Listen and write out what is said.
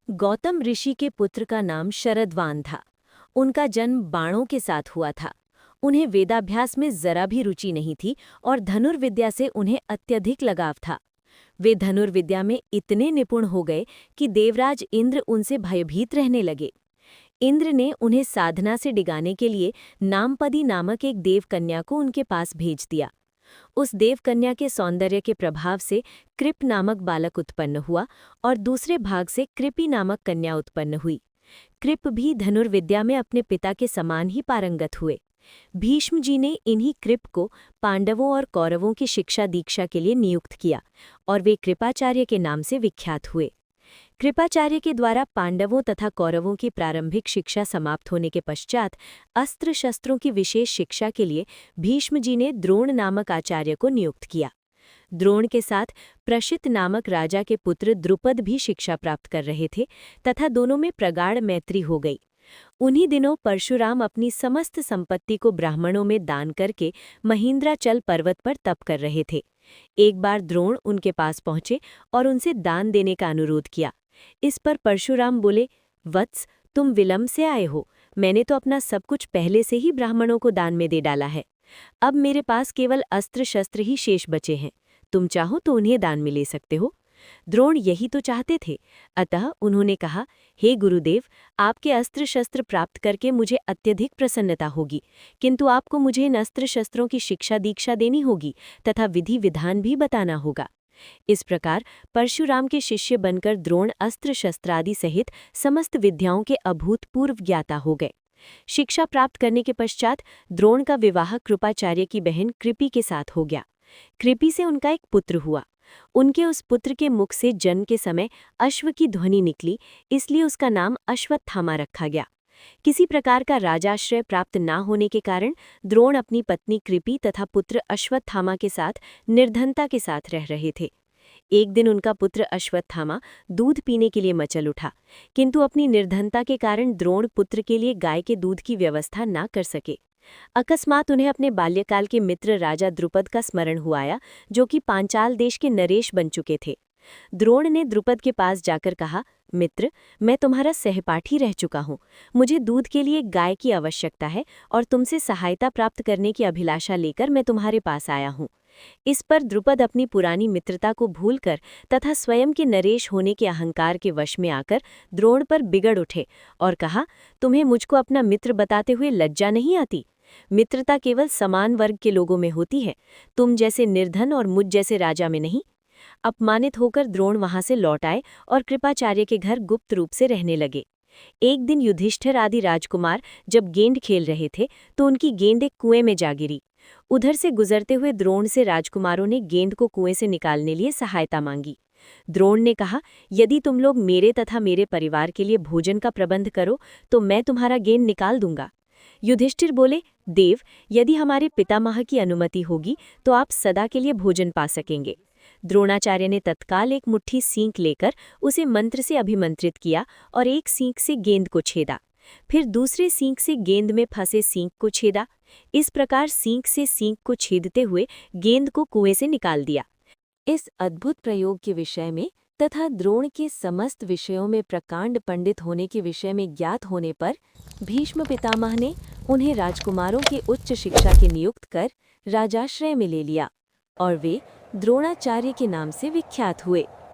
गौतम ऋषि के पुत्र का नाम शरदवान था। उनका जन्म बाणों के साथ हुआ था। उन्हें वेदाभ्यास में जरा भी रुचि नहीं थी और धनुर्विद्या से उन्हें अत्यधिक लगाव था। वे धनुर्विद्या में इतने निपुण हो गए कि देवराज इंद्र उनसे भयभीत रहने लगे। इंद्र ने उन्हें साधना से डिगाने के लिए नामपदी नामक एक देवकन्या को उनके पास भेज दिया। उस देवकन्या के सौंदर्य के प्रभाव से कृप नामक बालक उत्पन्न हुआ और दूसरे भाग से कृपि नामक कन्या उत्पन्न हुई। कृप भी धनुर्विद्या में अपने पिता के समान ही पारंगत हुए। भीष्म जी ने इन्हीं कृप को पांडवों और कौरवों की शिक्षा दीक्षा के लिए नियुक्त किया और वे कृपाचार्य के नाम से विख्यात हुए। कृपाचार्य के द्वारा पांडवों तथा कौरवों की प्रारंभिक शिक्षा समाप्त होने के पश्चात अस्त्र शस्त्रों की विशेष शिक्षा के लिए भीष्म जी ने द्रोण नामक आचार्य को नियुक्त किया। द्रोण के साथ प्रशित नामक राजा के पुत्र द्रुपद भी शिक्षा प्राप्त कर रहे थे तथा दोनों में प्रगाढ़ मैत्री हो गई। उन्हीं दिनों परशुराम अपनी समस्त संपत्ति को ब्राह्मणों में दान करके महेंद्राचल पर्वत पर तप कर रहे थे। एक बार द्रोण उनके पास पहुंचे और उनसे दान देने का अनुरोध किया। इस पर परशुराम बोले, वत्स, तुम विलंब से आए हो। मैंने तो अपना सब कुछ पहले से ही ब्राह्मणों को दान में दे डाला है। अब मेरे पास केवल अस्त्र शस्त्र ही शेष बचे हैं। तुम चाहो तो उन्हें दान में ले सकते हो। द्रोण यही तो चाहते थे। अतः उन्होंने कहा, हे गुरुदेव, आपके अस्त्र शस्त्र प्राप्त करके मुझे अत्यधिक प्रसन्नता होगी, किंतु आपको मुझे इन अस्त्र शस्त्रों की शिक्षा दीक्षा देनी होगी तथा विधि विधान भी बताना होगा। इस प्रकार परशुराम के शिष्य बनकर द्रोण अस्त्र शस्त्रादि सहित समस्त विद्याओं के अभूतपूर्व ज्ञाता हो गए। शिक्षा प्राप्त करने के पश्चात द्रोण का विवाह कृपाचार्य की बहन कृपि के साथ हो गया। कृपि से उनका एक पुत्र हुआ। उनके उस पुत्र के मुख से जन्म के समय अश्व की ध्वनि निकली, इसलिए उसका नाम अश्वत्थामा रखा गया। किसी प्रकार का राजाश्रय प्राप्त न होने के कारण द्रोण अपनी पत्नी कृपि तथा पुत्र अश्वत्थामा के साथ निर्धनता के साथ रह रहे थे। एक दिन उनका पुत्र अश्वत्थामा दूध पीने के लिए मचल उठा, किंतु अपनी निर्धनता के कारण द्रोण पुत्र के लिए गाय के दूध की व्यवस्था न कर सके। अकस्मात उन्हें अपने बाल्यकाल के मित्र राजा द्रुपद का स्मरण हुआ आया, जो कि पांचाल देश के नरेश बन चुके थे। द्रोण ने द्रुपद के पास जाकर कहा, मित्र, मैं तुम्हारा सहपाठी रह चुका हूँ। मुझे दूध के लिए गाय की आवश्यकता है और तुमसे सहायता प्राप्त करने की अभिलाषा लेकर मैं तुम्हारे पास आया हूँ। इस पर द्रुपद अपनी पुरानी मित्रता को भूलकर तथा स्वयं के नरेश होने के अहंकार के वश में आकर द्रोण पर बिगड़ उठे और कहा, तुम्हें मुझको अपना मित्र बताते हुए लज्जा नहीं आती? मित्रता केवल समान वर्ग के लोगों में होती है, तुम जैसे निर्धन और मुझ जैसे राजा में नहीं। अपमानित होकर द्रोण वहां से लौट आए और कृपाचार्य के घर गुप्त रूप से रहने लगे। एक दिन युधिष्ठिर आदि राजकुमार जब गेंद खेल रहे थे तो उनकी गेंद एक कुएं में जा गिरी। उधर से गुजरते हुए द्रोण से राजकुमारों ने गेंद को कुएं से निकालने लिए सहायता मांगी। द्रोण ने कहा, यदि तुम लोग मेरे तथा मेरे परिवार के लिए भोजन का प्रबंध करो तो मैं तुम्हारा गेंद निकाल दूंगा। युधिष्ठिर बोले, देव, यदि हमारे पितामह की अनुमति होगी तो आप सदा के लिए भोजन पा सकेंगे। द्रोणाचार्य ने तत्काल एक मुट्ठी सींक लेकर उसे मंत्र से अभिमंत्रित किया और एक सींक से गेंद को छेदा। फिर दूसरे सींक से गेंद में फंसे सींक को छेदा। इस प्रकार सींक से सींक को छेदते हुए गेंद को कुएं से निकाल दिया। इस अद्भुत प्रयोग के विषय में तथा द्रोण के समस्त विषयों में प्रकांड पंडित होने के विषय में ज्ञात होने पर भीष्म पितामह ने उन्हें राजकुमारों की उच्च शिक्षा के नियुक्त कर राजाश्रय में ले लिया और वे द्रोणाचार्य के नाम से विख्यात हुए।